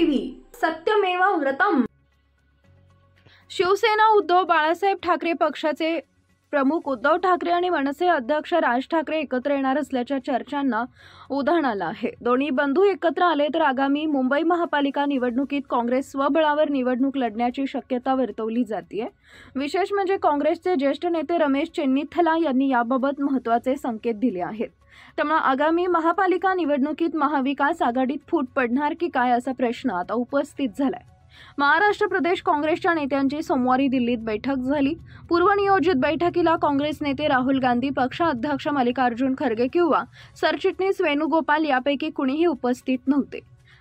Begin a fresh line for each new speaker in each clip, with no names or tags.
TV सत्यमेव व्रतम।
शिवसेना उद्धव बाळासाहेब ठाकरे पक्षाचे प्रमुख उद्धव ठाकरे आणि मनसे अध्यक्ष राज ठाकरे एकत्र येणार असल्याच्या चर्चांना उधाण आलं आहे। दोन्ही बंधू एकत्र आले तर आगामी मुंबई महापालिका निवडणुकीत काँग्रेस स्वबळावर निवडणूक लढण्याची शक्यता वर्तवली जाते। विशेष म्हणजे काँग्रेसचे ज्येष्ठ नेते रमेश चेन्निथला यांनी याबाबत महत्त्वाचे संकेत दिले आहेत। त्यामुळे आगामी महापालिका निवडणुकीत महाविकास आघाडीत फूट पडणार की काय असा प्रश्न आता उपस्थित झालाय। महाराष्ट्र प्रदेश काँग्रेसच्या नेत्यांची सोमवारी दिल्लीत बैठक झाली। पूर्वनियोजित बैठकीला काँग्रेस नेते राहुल गांधी, पक्षाध्यक्ष मल्लिकार्जुन खरगे किंवा सरचिटणीस वेणुगोपाल यापैकी कुणीही उपस्थित नव्हते।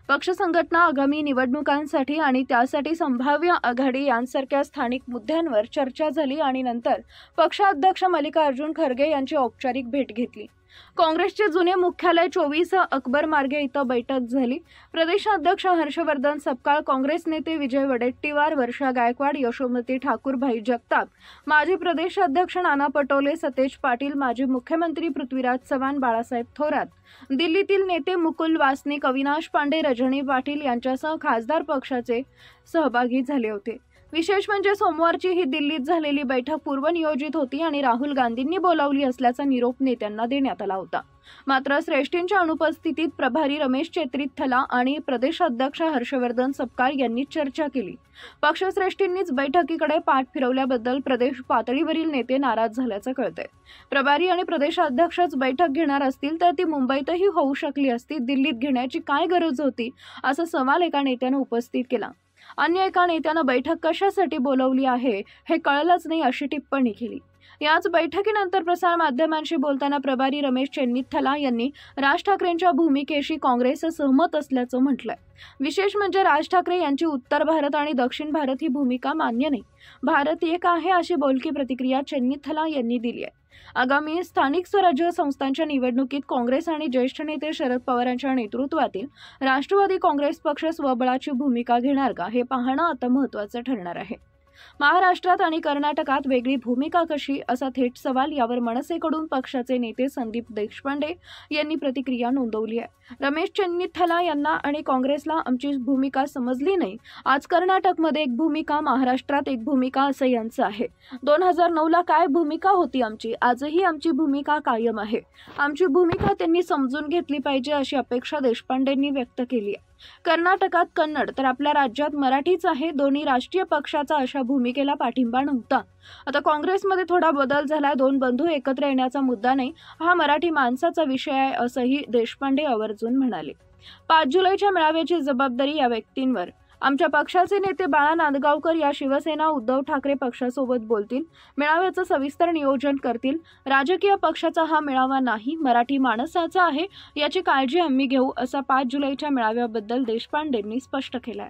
पक्ष संघटना, आगामी निवडणुकांसाठी आणि त्यासाठी संभाव्य आघाडी यांसारख्या स्थानिक मुद्द्यांवर चर्चा झाली आणि नंतर पक्षाध्यक्ष मल्लिकार्जुन खरगे यांची औपचारिक भेट घेतली। काँग्रेसचे जुने मुख्यालय 24 अकबर मार्गे इथं बैठक झाली। प्रदेशाध्यक्ष हर्षवर्धन सपकाळ, काँग्रेस नेते विजय वडेट्टीवार, वर्षा गायकवाड, यशोमती ठाकूर, भाई जगताप, माजी प्रदेशाध्यक्ष नाना पटोले, सतेज पाटील, माजी मुख्यमंत्री पृथ्वीराज चव्हाण, बाळासाहेब थोरात, दिल्लीतील नेते मुकुल वासनिक, अविनाश पांडे, रजनी पाटील यांच्यासह खासदार पक्षाचे सहभागी झाले होते। विशेष म्हणजे सोमवारची ही दिल्लीत झालेली बैठक पूर्वनियोजित होती आणि राहुल गांधींनी बोलावली असल्याचा निरोप नेत्यांना देण्यात आला होता। मात्र श्रेष्ठींच्या अनुपस्थितीत प्रभारी रमेश चेन्निथला आणि प्रदेशाध्यक्ष हर्षवर्धन सपकाळ यांनी चर्चा केली। पक्षश्रेष्ठींनीच बैठकीकडे पाठ फिरवल्याबद्दल प्रदेश पातळीवरील नेते नाराज झाल्याचं कळतंय। प्रभारी आणि प्रदेशाध्यक्षच बैठक घेणार असतील तर ती मुंबईतही होऊ शकली असती, दिल्लीत घेण्याची काय गरज होती असा सवाल एका नेत्यानं उपस्थित केला। अन्य एका नेत्यानं बैठक कशासाठी बोलवली आहे हे कळलंच नाही अशी टिप्पणी केली। याच बैठकीनंतर प्रसार माध्यमांशी बोलताना प्रभारी रमेश चेन्निथला यांनी राज ठाकरेंच्या भूमिकेशी काँग्रेस सहमत असल्याचं म्हटलंय। विशेष म्हणजे राज ठाकरे यांची उत्तर भारत आणि दक्षिण भारत ही भूमिका मान्य नाही, भारत एक आहे अशी बोलकी प्रतिक्रिया चेन्निथला यांनी दिली आहे। आगामी स्थानिक स्वराज्य संस्थांच्या निवडणुकीत काँग्रेस आणि ज्येष्ठ नेते शरद पवारांच्या नेतृत्वातील राष्ट्रवादी काँग्रेस पक्ष स्वबळाची भूमिका घेणार का हे पाहणं आता महत्त्वाचं ठरणार आहे। महाराष्ट्रात आणि कर्नाटकात वेगळी भूमिका कशी असा थेट सवाल यावर मनसेकडून पक्षाचे नेते संदीप देशपांडे यांनी प्रतिक्रिया नोंदवली आहे। रमेश चेन्निथला यांना आणि काँग्रेसला आमची भूमिका समजली नाही। आज कर्नाटकमध्ये एक भूमिका, महाराष्ट्रात एक भूमिका असं यांचं आहे। 2009ला काय भूमिका होती आमची, आजही आमची भूमिका कायम आहे। आमची भूमिका त्यांनी समजून घेतली पाहिजे अशी अपेक्षा देशपांडेंनी व्यक्त केली आहे। कर्नाटकात कन्नड तर आपल्या राज्यात मराठीच आहे। दोन्ही राष्ट्रीय पक्षाचा अशा भूमिकेला पाठिंबा नव्हता। आता काँग्रेसमध्ये थोडा बदल झाला, दोन बंधू एकत्र येण्याचा मुद्दा नाही, हा मराठी माणसाचा विषय आहे असंही देशपांडे आवर्जून म्हणाले। 5 जुलैच्या मेळाव्याची जबाबदारी या व्यक्तींवर। आमच्या पक्षाचे नेते बाळा नांदगावकर या शिवसेना उद्धव ठाकरे पक्षासोबत बोलतील, मेळाव्याचं सविस्तर नियोजन करतील। राजकीय पक्षाचा हा मेळावा नाही, मराठी माणसाचा आहे, याची काळजी आम्ही घेऊ, असा 5 जुलैच्या मेळाव्याबद्दल देशपांडेंनी स्पष्ट केलं आहे।